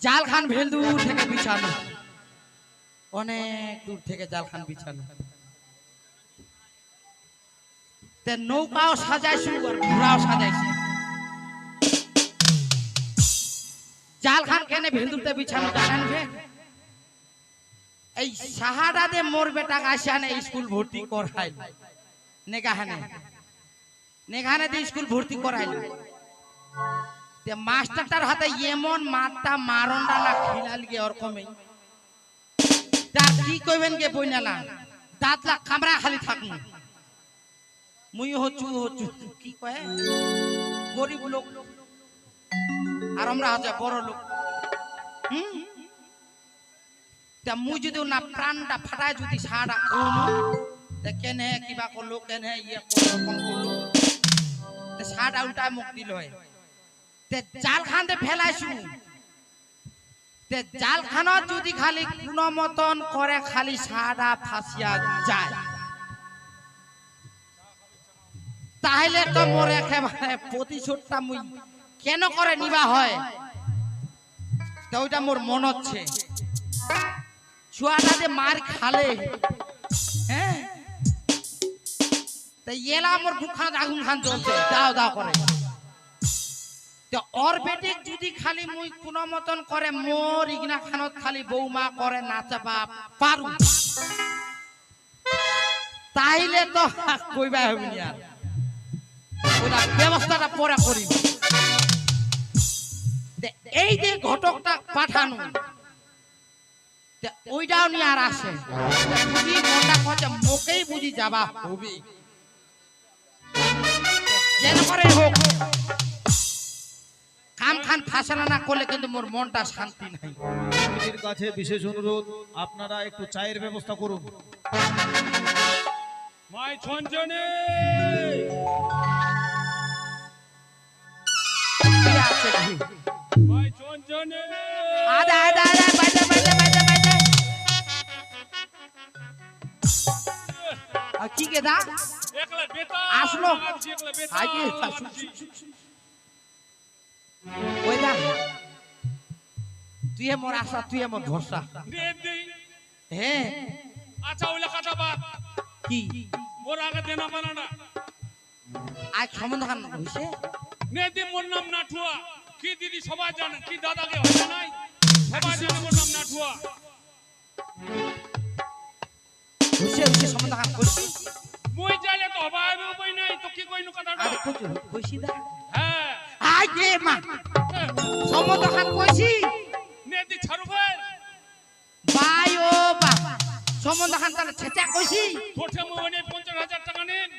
জালখান ভেল দূর থেকে বিছানো, অনেক দূর থেকে জালখান বিছানো। নৌকাও সাজাইছি আর ঘোড়াও সাজাইছি। জালখান কেনে ভেলদুরতে বিছানো জানেন ভে? এই সাহারাতে মোর বেটা আসিয়ানে স্কুল ভর্তি করাইল, নেগাহানে নেগাহানে দিয়ে স্কুল ভর্তি করাইল। মাস্টারটার হাতে এমন মারটা মারনটা না খিলাল গিয়ে ওরকমই। তার কি কইবেন গে বইনালা দাঁতলা কামরা খালি থাকুন। মুই হচ্ছু কি কয় গরিব লোক আর আমরা হচ্ছে বড় লোক। তা মুই যদি না প্রাণটা ফাটায় যদি সারা করলো কেনে কিবা করলো কেনে ইয়ে করলো সারা উল্টায় মুখ দিল। জাল খানতে ফেলাইছু, জাল খানত যদি খালি কোন মতন করে খালি সারা ফাঁসিয়া যায় তাহলে তো মোর একেবারে প্রতিশোধটা মুই কেন করে নিবা হয়। তো ওইটা মোর মন হচ্ছে ছুয়াটা যে মার খালে, হ্যাঁ তো এলা মোর বুকখান আগুন খান চলছে দাও দাও করে। তো ওর বেটি যদি খালি মুই কোন মতন করে মোর ইগনা খানত খালি বৌমা করে নাচাবা পারু তাইলে তো কইবা হবি না, ওটা ব্যবস্থাটা পরে করি। এই যে ঘটকটা পাঠানো ওইটাও নিয়ে আর আসে বুঝি মনটা কচ্ছে মোকেই বুঝি যাবা হবি যেন করে হোক। কাম খান ফাঁসানা না করলে কিন্তু মোর মনটা শান্তি নাই। কমিটির কাছে বিশেষ অনুরোধ, আপনারা একটু চায়ের ব্যবস্থা করুন। মাই ছঞ্জনে মাই ছঞ্জনে আদা আদা আদা বাইদা বাইদা বাইদা বাইদা আর কি কে দা একলা বেটা আসলো একলা বেটা আগে ওই দা তুই মোর আশা তুই মোর ভরসা দে দে হ্যাঁ। আচ্ছা ওইলা কথা বাদ কি মোর আগে দেনা বানানা আজ সমাধান হইছে নে দে মোর নাম নাঠুয়া কি দিদি সবাই জানে কি দাদাকে হয় নাই সবাই জানে মোর নাম নাঠুয়া হইছে হইছে সমাধান করছি মুই যাইলে তো হবাই বই নাই তো কি কইনু কথাটা আরে কইছো কইছি দা হ্যাঁ আই রে মা সমাধান কইছি নে দি ছাড়ু ভাই বাই ও বা সমাধান তাহলে ছেচা কইছি তোঠে মনে 50,000 টাকা নেন।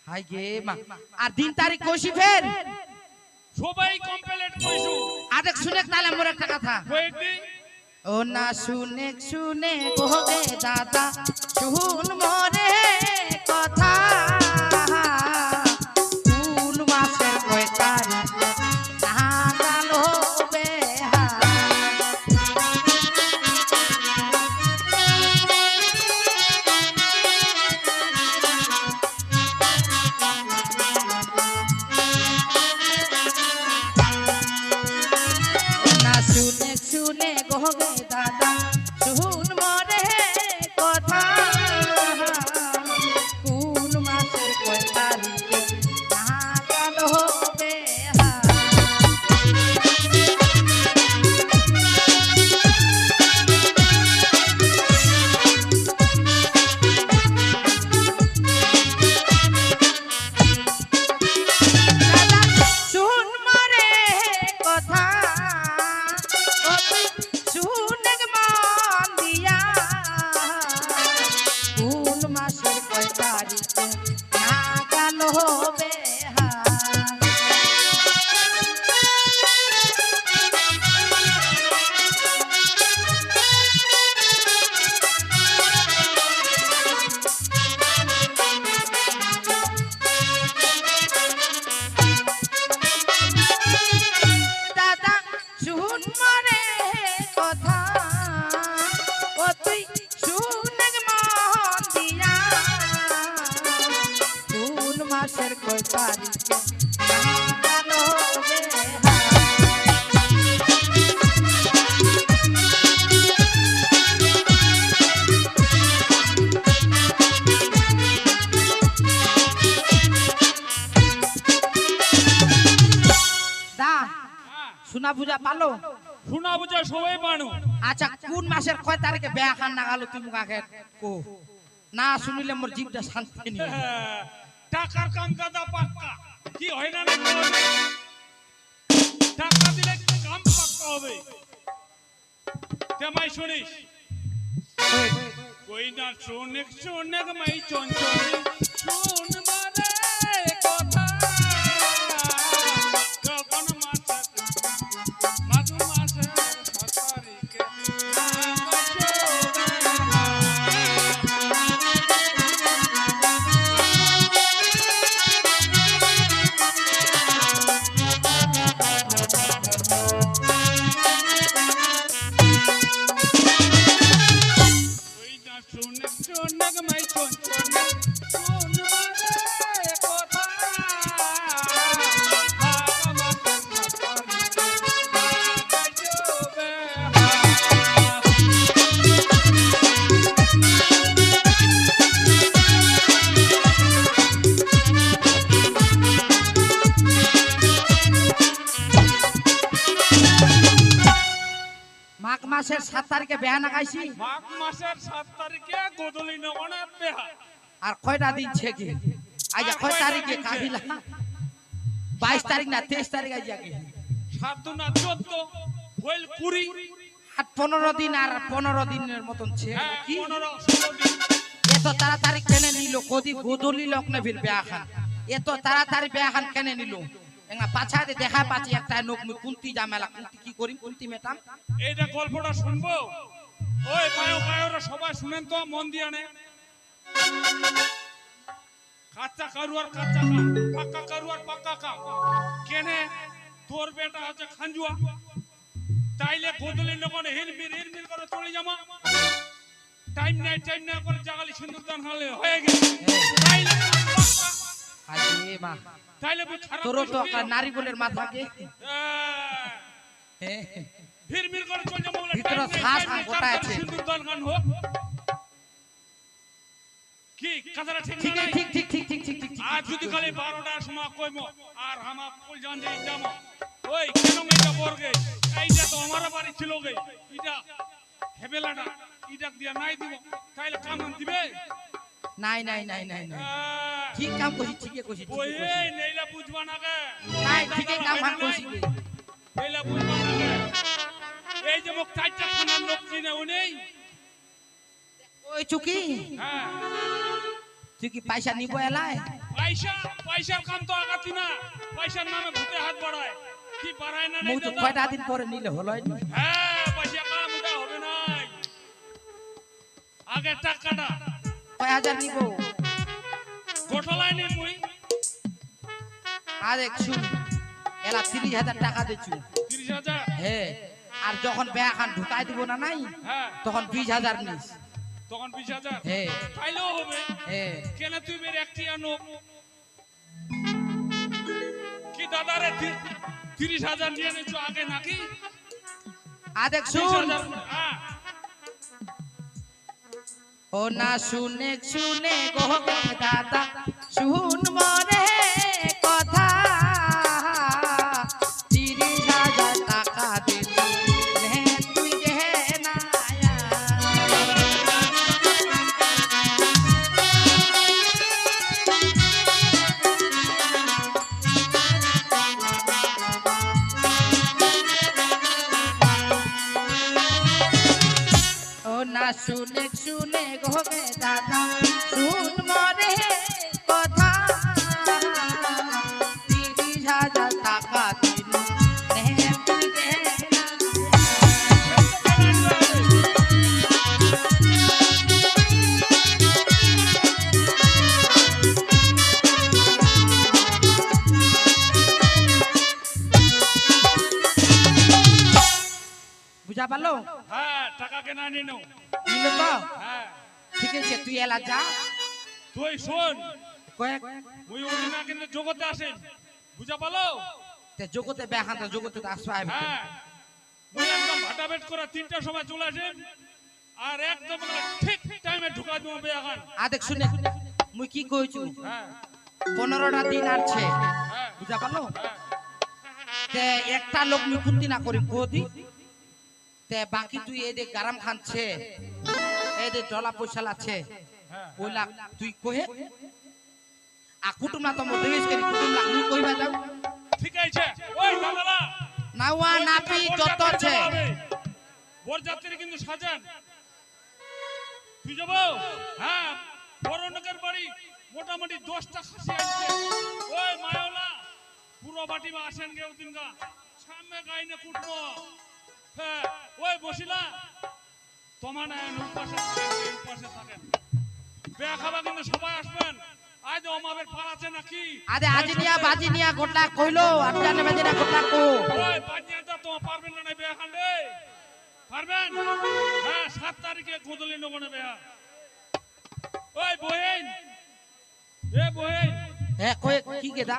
হাই গে মা আর দিন তারিখ কইছি ফের সবাই কমপ্লিট কইছু আদেক শুনে তাহলে মোর একটা কথা ওয়েট দি ও না শুনে শুনে গোগে দাদা শুন মোরে কথা কোন মাসের কয় তারিখ না জানো বেহা না শুনে শুনে গোগে দাদা শুন মোরে কথা কোন শোনা বুঝা পালো? শোনা বুঝা সবাই পানো। আচ্ছা কোন মাসের কয় তারিখে বেয়া খান নাগালো তুমি কাকে কো? না শুনিলে মোর জীবটা শান্তি নেই। টাকার কাম দাদা পাক্কা কি হয় না না টাকা দিলে কাম পাক্কা হবে। তেমাই শুনিস কই না শুনে শুনে মাই চঞ্চলি শুনবারে কথা কখন মাঝে মাঝে 7 তারিখে মাঘ মাসের 7 তারিখে বেয়া নাগাইছি। মাঘ মাসের 7 তারিখে গোদলি নগনে বেহা। আর কয়টা দিন ছেকে আজ কয় তারিখে কাবিলা? 22 তারিখ না 23 তারিখ আজ আগে 7 দু না 14 হইল 20 আর 15 দিন আর 15 দিনের মতন ছে কি 15-16 দিন। এত তাড়াতাড়ি কেনে নিল? কদি গোদলি লগ্নে ফির বেয়া খান এত তাড়াতাড়ি বেয়া খান কেনে নিল? এঙ্গা পাছাতে দেখা পাচ্ছি একটা নোক মুই কুন্তি জামেলা কুন্তি কি করি কুন্তি মেটাম। এইটা গল্পটা শুনবো ওই পায়োরা সবাই শুনেন তো মন দিয়ে নে। কাঁচা কারুয়ার কাঁচা কাম পাক্কা কারুয়ার পাক্কা কাম কেনে তোর বেটা হচ্ছে খাঞ্জুয়া তাইলে গোদলি নগনে হিরমির করে চলে যামা টাইম নাই করে জাগালি সিন্দুরদান হলে হয়ে গেছে তাইলে পাক্কা আরে মা তাইলে বুঝ খারাপ তোর তো নারী বলের মাথাকে হিরমির করে চলে যামা বলে ভিতরে শ্বাস গোটা আছে। সিন্দুরদান গান হোক কি কথাটা ঠিক ঠিক না? ঠিক ঠিক ঠিক ঠিক ঠিক ঠিক আর যদি খালি 12টার সময় কইমো আর হামা ফুল জান যাই যামো ওই কেন মেটা বর্গে এইটা তো আমার বাড়ি ছিল গে এটা হেবেলাটা এটা দিয়া নাই দিব তাইলে কামান দিবে নাই নাই নাই নাই নাই ঠিক কাম কইছি ঠিকই কইছি ওই এই নেইলা বুঝবা না গে নাই ঠিকই কাম মান কইছি নেইলা বুঝবা না গে এই যে মোক চারটা খানার লোক চিনে উনি ওই চুকি হ্যাঁ তুই কি পয়সা নিব এলাই? পয়সার কাম তো আগাতি না পয়সার নামে ভূতে হাত বাড়ায় কি বাড়ায় না মুই নাই তো দাদা? কয়টা দিন পরে নিলে হলোই না। হ্যাঁ পয়সা কাম ওটা হবে নাই আগে টাকাটা কয় হাজার নিব? গোটলাই নি মুই আর শুন এলা 30,000 টাকা দেছু 30,000 হ্যাঁ আর যখন বেয়া খান ঢুকাই দিব না নাই হ্যাঁ তখন 20,000 নিস। তখন 20,000 হ্যাঁ পাইলেও হবে হ্যাঁ কেন তুই মেরে একটি আনো কি দাদারে 30,000 নিয়ে নিছো আগে নাকি আদেক শুন 30,000 হ্যাঁ ও না শুনে শুনে গো দাদা শুন মরে কথা 30,000 টাকা দিলি নে তুই যে না ও না শুনে শুনে গো দাদা শুন মরে কথা 30,000 টাকা দিলি নে তুই যে না বুঝা পারলো? হ্যাঁ টাকা কেনা নিনো নিল তো হ্যাঁ ঠিক আছে তুই এলা যা তুই শোন কয়েক মুই ওই না কিন্তু জগতে আসেন বুঝা পালো তে জগতে বেখান তো জগতে তো আসবা হ্যাঁ মুই একদম ভাটাবেট করে 3টার সময় চলে আসেন আর একদম ঠিক টাইমে ঢুকা দেব বেয়াগান আদেক শুনে মুই কি কইছু হ্যাঁ 15টা দিন আছে হ্যাঁ বুঝা পারলো? হ্যাঁ তে একটা লোক নিকুতি না করি বৌদি তে বাকি তুই এই যে গারাম খাচ্ছে এই যে ডলা পয়সা আছে ওইলা তুই কহে আ কুটুম না তো মধ্যে গেছে কুটুম না তুই কইবা যাও ঠিক আছে ওই দাদারা নাওয়া নাপি যত আছে বরযাত্রী কিন্তু সাজান তুই যাবো হ্যাঁ বড়নগর বাড়ি মোটামুটি 10টা খাসি আসছে ওই মায়োলা পুরো বাটি বা আসেন গে ওদিন গা সামনে গাইনে কুটনো হ্যাঁ ওই বসিলা তোমার না উপাসে থাকেন বেয়া খাবা কিন্তু সবাই আসবেন আজ আমাদের পাড়াছে নাকি আরে আজিনিয়া বাজিনিয়া গোটা কইলো আমি জানে বাজিনা গোটা কো ওই বাজিনিয়া তো পারবেন না বেয়া খান্ডে পারবেন হ্যাঁ 7 তারিখে গোদলি নগনে বেয়া ওই বহেন এ বহেন এ কই কি কে দা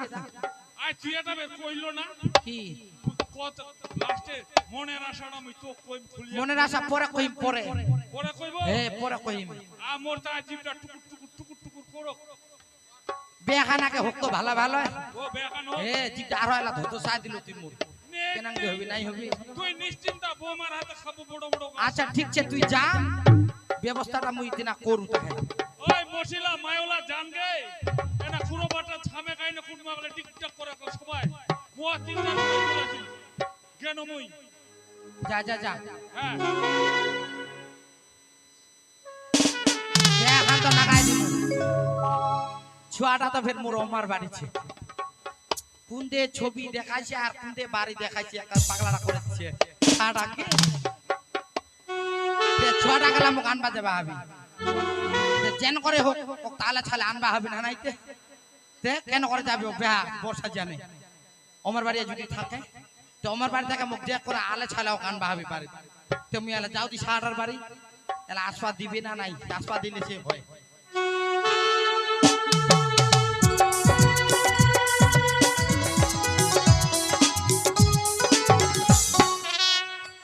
আজ তুই এটা কইলো না কি কত লাস্টে মনের আশাটা আমি তো কই খুলিয়া মনের আশা পরে কই পরে পরে কইবো এ পরে কইম আ মোর তা জিবটা টুকুর করো বেখানাকে হোক তো ভালো ভালো ও বেখান এ জিটা আর হইলা ধতো সাই দিল তুই মোর কেনাং কে হবি নাই হবি তুই নিশ্চিন্তা বৌমার হাতে খাবো বড় বড় আচ্ছা ঠিক আছে তুই যা ব্যবস্থাটা মুই দিনা করু তাহে ওই মশিলা মায়োলা জান গে এনা খুরো বাটা ছামে গাইনে কুটমা বলে টিকটক করে সবাই মোয়া তিনটা করে বলেছি কেন মুই যা যা যা হ্যাঁ বেখান তো লাগাই দিমু ছুয়াটা তো ফের মোর আমার বাড়িছে কুন্দে ছবি দেখাইছে আর কুন্দে বাড়ি দেখাইছে একটা পাগলাটা করেছে ছাড়াকে তে ছুয়াটা গেলা মুখ আনবা দেবা হবে তে যেন করে হোক তালে ছালে আনবা হবে না নাইতে তে কেন করে যাবে বেহা বর্ষা জানে আমার বাড়ি যদি থাকে তো আমার বাড়ি থেকে মুখ দেখ করে আলে ছালে ও আনবা হবে বাড়ি তুমি আলে যাও দি সাড়ার বাড়ি এলা আশপা দিবে না নাই আশপা দিলে সে ভয়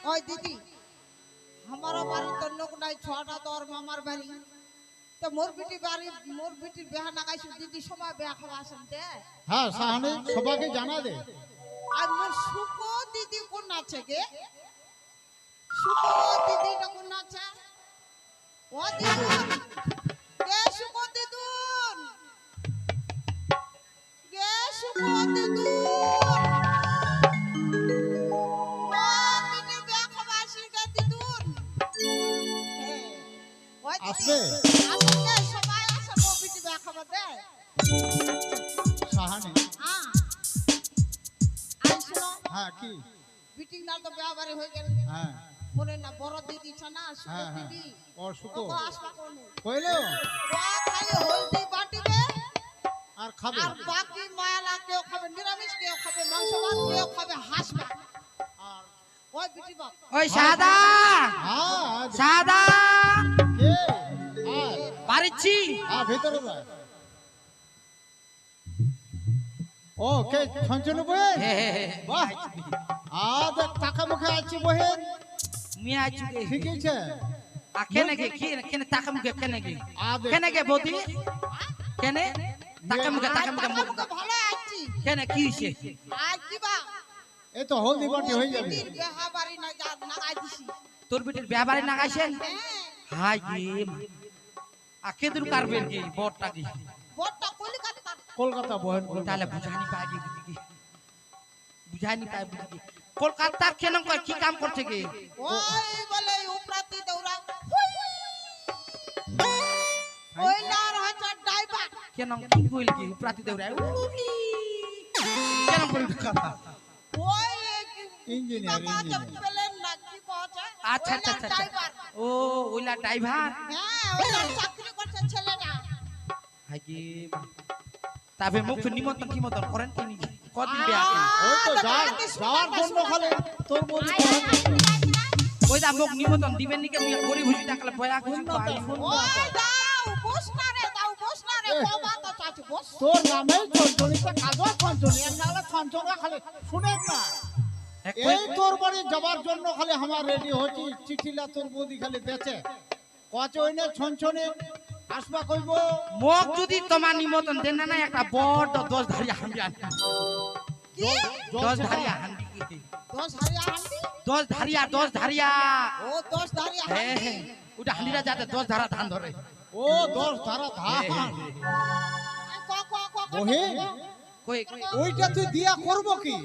ओए दीदी हमारा बारी तो लोग नहीं छोटा तो और मामार बारी तो मोर बेटी ब्याह नागाइछ दीदी सबाई ब्याह खावा শুনতে হ্যাঁ সাহানি সবাইকে জানা দে আর মোর সুকো দিদি কোন আছে গে সুকো দিদিটা কোন আছে ও দিদুন গে সুকো দিদুন গে সুকো দিদুন আসবে আসলে সবাই আসে মোবিটি ব্যাগ খাবার দে সাহানি হ্যাঁ আইছো হ্যাঁ কি বিটিং না তো বিয়া বাড়ি হয়ে গেল হ্যাঁ মনে না বড় দিদি ছানা সুকো হ্যাঁ হ্যাঁ দিদি ওর সুকো ও আসবা কোন কইলো ও খালি হলদি বাটিবে আর খাবে আর বাকি মায়ালা কেউ খাবে নিরামিষ কেউ খাবে মাংস ভাত কেউ খাবে হাঁস ভাত আর ওই বিটি বাপ ওই সাদা হ্যাঁ সাদা কে আর পারিছি ভিতরে যা ও কে ছঞ্চনু বহেন হে হে হে বাহ আজ টাকা মুখে আছে বহেন মিয়া চুকে ঠিক আছে আ কেনে গে কেনে টাকা মুখে কেনে গে আদে কেনে গে বৌদি কেনে টাকা মুখে মুখ তো ভালো আছি কেনে কি হইছে আজ দিবা এই তো হলদি বাটি হয়ে যাবে দিদির বিয়া বাড়ি না যা না আইছি তোর বিটির ব্যাপারে নাগাইছেন হ্যাঁ হাই গে আ কেদুর কারবেন কি বড়টা কি বড়টা কলিকাতা কলকাতা বহেন তাহলে বুঝানি পাই গে বুঝি বুঝানি পাই বুঝি কলকাতার কেন কয় কি কাম করছে গে ওই বলে উপরাতি দৌড়া ওই লার হচ্ছে ড্রাইভার কেন কি কইল কি প্রাতি দেউরাই কেন কইল কথা ওই ইঞ্জিনিয়ার প্লেন না কি কচ্ছে আচ্ছা আচ্ছা আচ্ছা ড্রাইভার ও ওইলা ড্রাইভার হ্যাঁ ওই চাকরি করছে ছেলেটা হাই গে তবে মুখ নিমন্ত্রণ কি মতন করেন কি কদিন বে আগে ওই তো যাওয়ার জন্য খালি তোর বলি ওই দা মুখ নিমন্ত্রণ দিবেন নিকে মুই গরিব হইছি টাকলে বয়া খুশি পাই ওই দাও বস না রে বাবা তো চাচু বস তোর নামে ছঞ্চনিটা কাজও ছঞ্চনি নাহলে ছঞ্চনা খালি শুনে না এই তোর বাড়ি যাবার জন্য খালি আমার রেডি হচ্ছি চিঠিলা তোর বৌদি খালি বেচে কচে ওই না ছঞ্চনে আসবা কইব মুখ যদি তোমার নিমন্ত্রণ দেন না একটা বড় 10 ধারি আমি আনি কি জল 10 সেটা- ধারিয়া হান্ডি কি 10 হারিয়া হান্ডি 10 ধারিয়া 10 ধারিয়া ও 10 হারিয়া হ্যাঁ হান্ডি হ্যাঁ ওটা হান্ডিটা যাতে 10 ধারা ধান ধরে ও 10 ধারা ধান ক ক ক ক বহিন কই ওইটা তুই দিয়া করব কি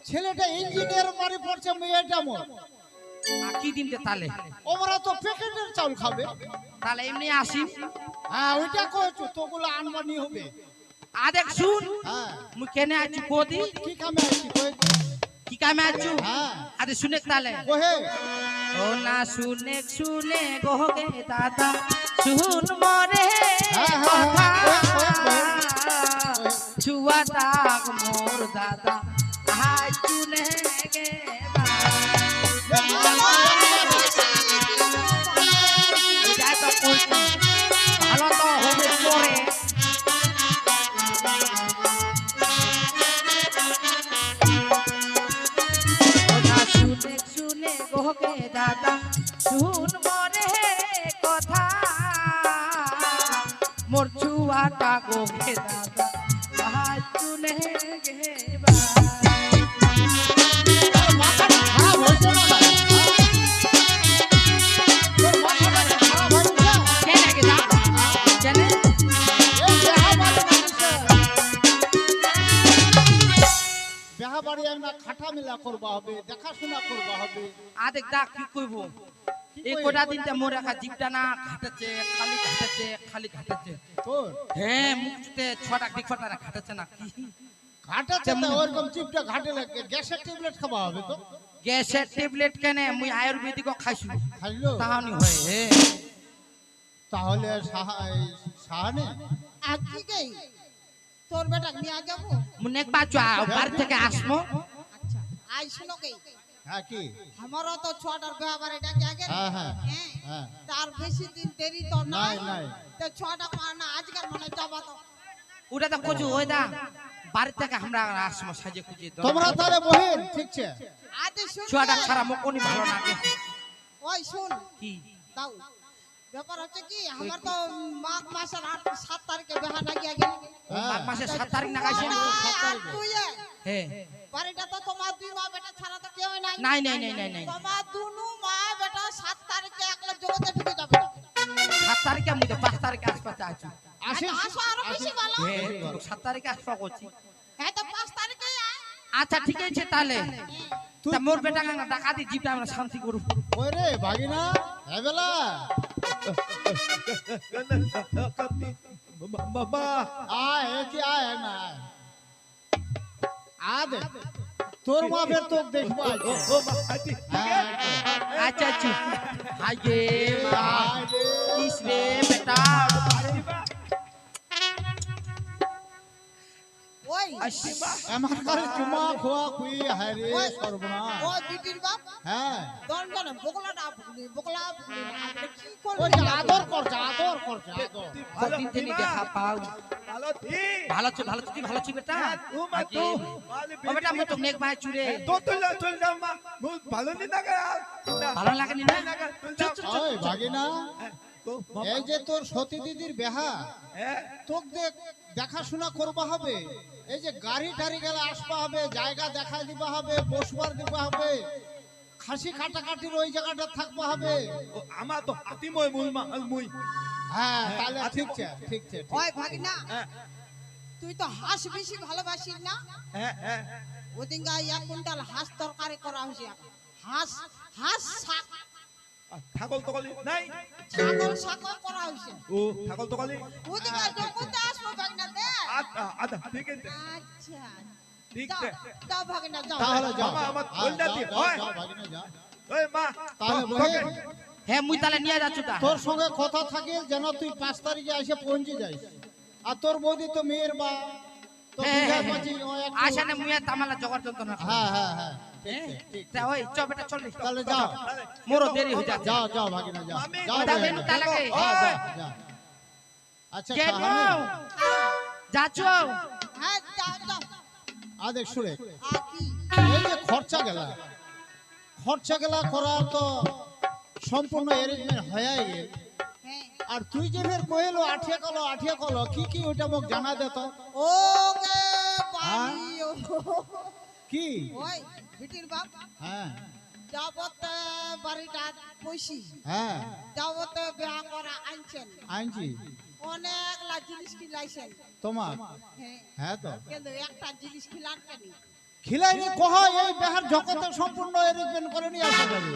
ছেলেটা ইঞ্জিনিয়ার বাড়ি পড়ছে মেয়েটা মোর কি দিনতে তালে ওরা তো প্যাকেটের চাউল খাবে তাহলে এমনি আসি হ্যাঁ ওইটা কইছো তোগুলো আনবানি হবে আদেক শুন হ্যাঁ মুই কেনে আছি কোদি কি কামে আছি কই কি কামে আছি হ্যাঁ আদে শুনে তালে কহে ও না শুনে শুনে গোগে দাদা শুন মরে হ্যাঁ, হ্যাঁ, হ্যাঁ, ছুয়া ডাক মোর দাদা হাই শুনে গে ভালো তো হবে পরে কথা শুনে শুনে গোগে দাদা শুন মরে কথা মোর ছুয়াটা গোগে দাদা হাই শুনে গে মাথাটা খারাপ হইছে না তোর মাথাটা খারাপ হইছে কেনে গে দা কেনে বিয়া বাড়ি আমরা খাটা মেলা করবা হবে দেখাশোনা করবা হবে আদেক দা কি কইব এই কোটা দিনটা মোর একা জিপটা না ঘাটেছে খালি ঘাটেছে তোর হ্যাঁ মুখতে ছটা দিকটা না ঘাটেছে না কি ঘাটাতে তো ওরকম চিপটা ঘাটে লাগে গ্যাসের ট্যাবলেট খাওয়া হবে তো গ্যাসের ট্যাবলেট কেনে মুই আয়ুর্বেদিক খাইছু খাইলো তাহানি হয় হে তাহলে সাহানে আর কি গই তোর বেটা নিয়ে যাব মুনে বাচ্চা বাড়ি থেকে আসমো আচ্ছা আই শুনো গই হ্যাঁ কি আমারও তো ছটার ব্যাপারে ডাকে আগে হ্যাঁ হ্যাঁ হ্যাঁ হ্যাঁ তার বেশি দিন দেরি তো নাই নাই, নাই। তো ছটা পার না আজকাল মানে যাবা তো ওটা তো কচু ওই দা বাড়ি থেকে আমরা আসমো সাজে খুঁজে তোমরা তাহলে বহিন ঠিক আছে আজ শুন ছুয়াটা খারাপ মকনি ভালো লাগে ওই শুন কি দাও ব্যাপার হচ্ছে কি আমার তো মাঘ মাসের 7 তারিখে বিয়া ডাকে আগে মাঘ মাসে 7 তারিখ না গাইছে তুই হ্যাঁ বাড়িটা তো তোমার দুই মা বেটা ছাড়া তো কেউ নাই নাই নাই নাই নাই নাই তোমার দুনু মা বেটা 7 তারিখে একলা জগতে ঢুকে যাবে 7 তারিখে মুই 5 তারিখে আসপাতে আছি আসিস আসো আরো বেশি ভালো হ্যাঁ 7 তারিখে আসপা করছি হ্যাঁ তো 5 তারিখে আয় আচ্ছা ঠিক আছে তাহলে তা মোর বেটা ডাকাতি জিপটা আমরা শান্তি করব ওই রে ভাগিনা এবেলা আয় কি আয় না আদে তোর মা ফের তো দেখবো আচ্ছা আচ্ছা হাই গে ইসরে বেটা ওই আমার কাছে চুমা খোয়া খুই হারে সর্বনাশ ওই বিটির বাপ হ্যাঁ দনজন বকলাটা বকলা কি করবে ওই যে আদর করছে আদর কতদিন থেকে দেখা পাও ভালো ছি ভালো ছি বেটা আগে ও বেটা মো তো নেক ভাই চুরে ভালো লাগে নি না ওই ভাগিনা এই যে তোর সতী দিদির বেহা তোকে দেখাশোনা করবা হবে এই যে গাড়ি টাড়ি গেলে আসবা হবে জায়গা দেখাই দিবা হবে বসবার দিবা হবে খাসি কাটাকাটির ওই জায়গাটা থাকবা হবে আমার তো হাতিময় মুই হ্যাঁ তাহলে ঠিক আছে ঠিক আছে ওই ভাগনা তুই তো হাঁস বেশি ভালোবাসিস না ওদিনকা 1 কুইন্টাল হাঁস তরকারি করা হইছে হাঁস হাঁস শাক ছাগল তকলি নাই ছাগল শাক করা হইছে ও ছাগল তকলি ওদিনকা জগতে আসবো ভাগনা দে আচ্ছা ঠিক আছে আচ্ছা ঠিক যাও, আছে যাও ভাগনা যাও তাহলে যাও মামা, আমার হ্যাঁ, কলটা যাও, দিয়ে, যাও, হয়। যাও, ভাগিনা, যাও। ওই মা তাহলে তোকে- বহিন, হ্যাঁ মুই তাহলে নিয়ে যাচ্ছু তা তোর সঙ্গে কথা থাকে যেন তুই 5 তারিখে এসে পৌঁছে যাইস আর তোর বৌদি তো মেয়ের বা তো বিঘা পাঁচি ও একটু- আশা না মুই তামালা জগার যন্ত্রণা হ্যাঁ হ্যাঁ হ্যাঁ হ্যাঁ ঠিক ঠিক তা ওই চ বেটা চল রে। তাহলে যাও মোরও দেরি হয়ে যাচ্ছে যাও যাও ভাগিনা যাও মামি, যাও তা বহিন, বেনু তা লাগে হ্যাঁ, যাও, যাও। আচ্ছা কে সাহানি, গো যাচ্ছ হ্যাঁ যাও যাও আদেখ সুরে আর কি এই যে খরচা গেলা করার তো সম্পূর্ণ অ্যারেঞ্জমেন্ট হয়ে গেল হ্যাঁ আর তুই যে ফের কইলো আঠিয়া কলো কি কি ওটা মোক জানা দে তো ওকে হ্যাঁ? বাড়ি কি ওই বিটির বাপ হ্যাঁ যাবতে বাড়িটা কইছি হ্যাঁ যাবতে বিয়া করা আনছেন আইনজি অনেকলা জিনিস খিলাইছেন তোমার হ্যাঁ হ্যাঁ তো কিন্তু একটা জিনিস খিলান কেন খিলাইনি কহ এই বেহার জগতে সম্পূর্ণ এরেঞ্জমেন্ট করে নিয়ে আসা যাবে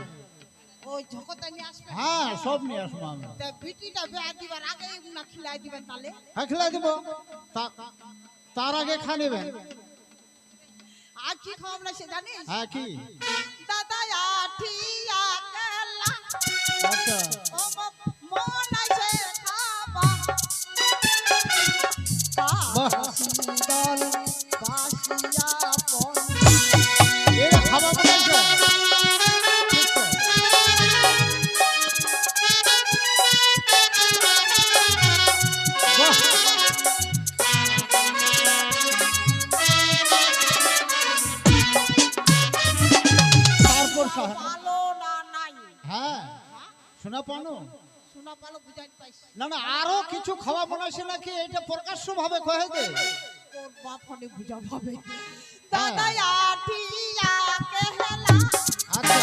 ওই ঝকতে নিয়ে আসবে হ্যাঁ সব নিয়ে আসবো আমি তা বিটিটা বিয়া দিবার আগে না খিলাই দিবেন তাহলে হ্যাঁ খিলাই দিব তার আগে খা নেবেন আর কি খাওয়াব না সে জানিস হ্যাঁ কি দাদা আঠিয়া কেলা আচ্ছা ও মন আছে খাবা বাহ দল বাসিয়া পন এরা খাওয়া বানাইছে বাহ তারপর ভালো না নাই হ্যাঁ শোনা পানো শোনা পালো বুঝাইতে পাইছি না না আরো কিছু খাওয়া বানাইছে নাকি এটা প্রকাশ্য ভাবে কহে দে তোর বাপ ফোনে বুঝা পাবে দাদা আঠিয়া কেলা আচ্ছা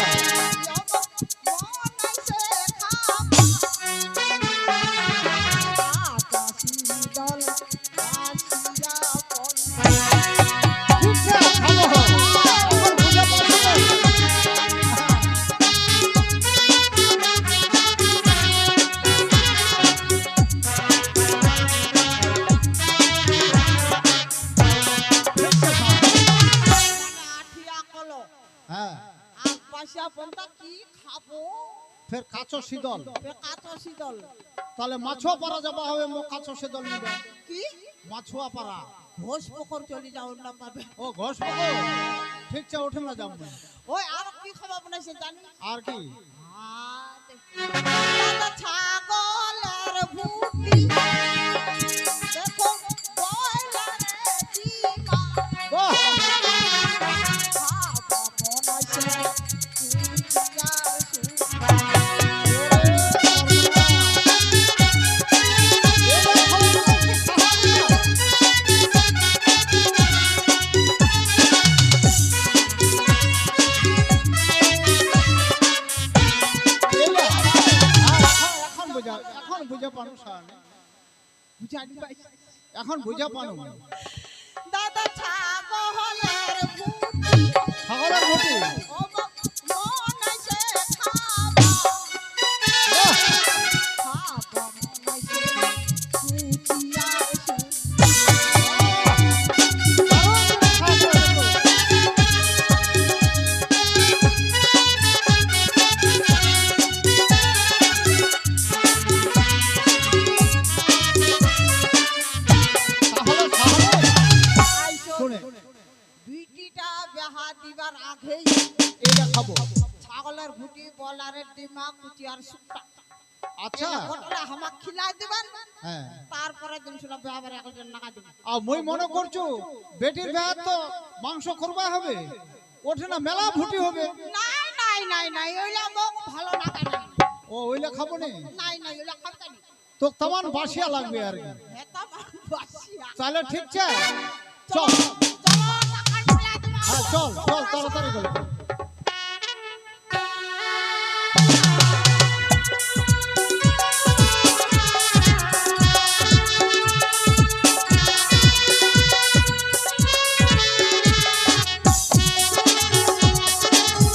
ঠিক আছে ভালো হয় এখন বুঝা পাচ্ছি হ্যাঁ ফের কাঁচো শীতল তাহলে মাছুয়া পাড়া যাবা হবে কাঁচো শীতল নিবে মাছুয়া পাড়া ঘোষ পুকুর চলে যাও না পাবে ও ঘোষ পাবো ঠিক আছে ওঠে না যাবো ওই আর কি খাবার বানাইছে জানি আর কি ছাগলের ভুটি দেখো বয়লারে দিমা বাহ এখন বুঝা পানো এখন বুঝা পানো দাদা ছাগলের ভুটি ছাগলের ঘটি ও মন আছে খাবা খাবা মন আছে সুচিয়া বিটিটা বিয়া দিবার আগেই এটা খাবো ছাগলের ভুটি বলারের ডিমা কুচিয়ার সুপটা আচ্ছা ওটা হামাক খিলাই দিবেন হ্যাঁ তারপরে দিন শুনে বিয়াবার একজন নাকা দিবেন আর মই মনে করছো বেটির বিয়া তো মাংস করবা হবে ওঠে না মেলা ভুটি হবে নাই নাই নাই নাই ওইলা মোক ভালো নাকা নাই ও ওইলা খাবো নে নাই নাই ওইলা খাবতা নি তো তেমন বাসিয়া লাগবে আর কি হেতা বাসিয়া তাহলে ঠিক আছে চল চলো টাকা খিলাই দিবা হ্যাঁ চল চল তাড়াতাড়ি করে